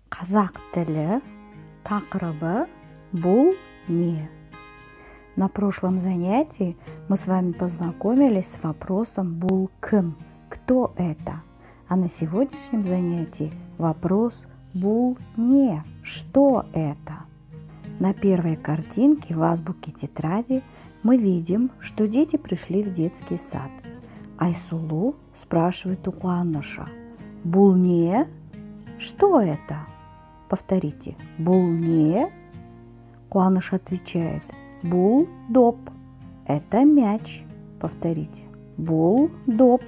Қазақ тілі тақырыбы бұл не? На прошлом занятии мы с вами познакомились с вопросом «Бұл кім?» Кто это? А на сегодняшнем занятии вопрос «Бұл не?» Что это? На первой картинке в азбуке тетради мы видим, что дети пришли в детский сад. Айсулу спрашивает у Куаныша: «Бұл не?» Что это? Повторите. «Бұл не?» Куаныш отвечает: «Бұл доп». Это мяч. Повторите. «Бұл доп».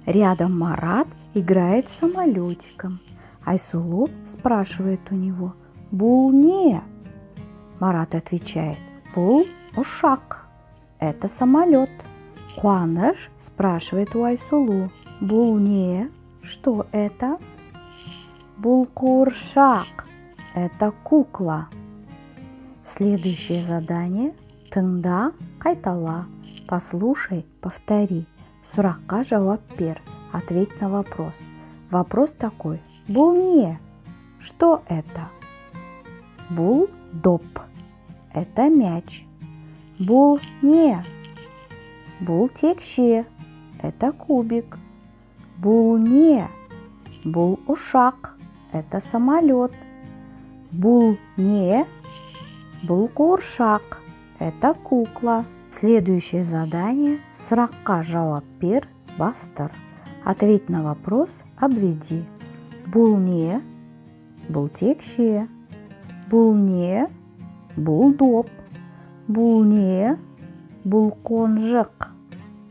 Рядом Марат играет с самолетиком. Айсулу спрашивает у него: «Бұл не?» Марат отвечает: «Бұл ушак». Это самолет. Куаныш спрашивает у Айсулу: «Бұл не?» Что это? «Бұл қуыршақ». Это кукла. Следующее задание. Тыңда, қайтала. Послушай, повтори. Сұраққа жауап бер. Ответь на вопрос. Вопрос такой: «Бұл не?» Что это? «Бұл доп». Это мяч. «Бұл не?» «Бұл текше». Это кубик. «Бұл не?» «Бұл ушак». Это самолет. «Бұл не?» «Бұл қуыршақ». Это кукла. Следующее задание. Сұраққа жауап бер, бастыр. Ответь на вопрос, обведи. «Бұл не?» «Бұл текше». «Бұл не?» «Бұл доп». «Бұл не?» «Бұл қонжық».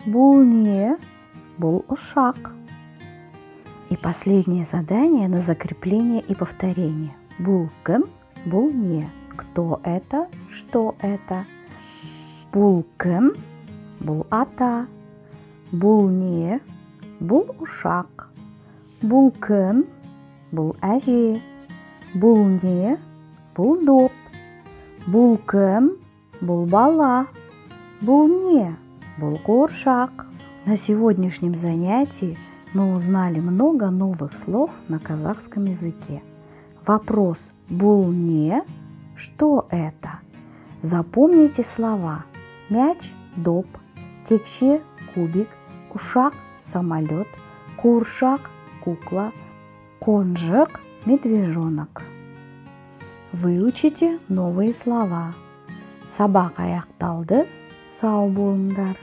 «Бұл не?» «Бұл ушак». И последнее задание на закрепление и повторение. Бұл кім? Бұл не? Кто это? Что это? Бұл кім? Бұл ата. Бұл не? Бұл ушак. Бұл кім? Бұл әже. Бұл не? Бұл доп. Бұл кім? Бұл бала. Бұл не? Бұл қуыршақ. На сегодняшнем занятии мы узнали много новых слов на казахском языке. Вопрос «Бұл не?» Что это? Запомните слова: мяч – доп, текше – кубик, ушак – самолет, қуыршақ – кукла, қонжық – медвежонок. Выучите новые слова. Сабақ аяқталды. Сау болыңдар.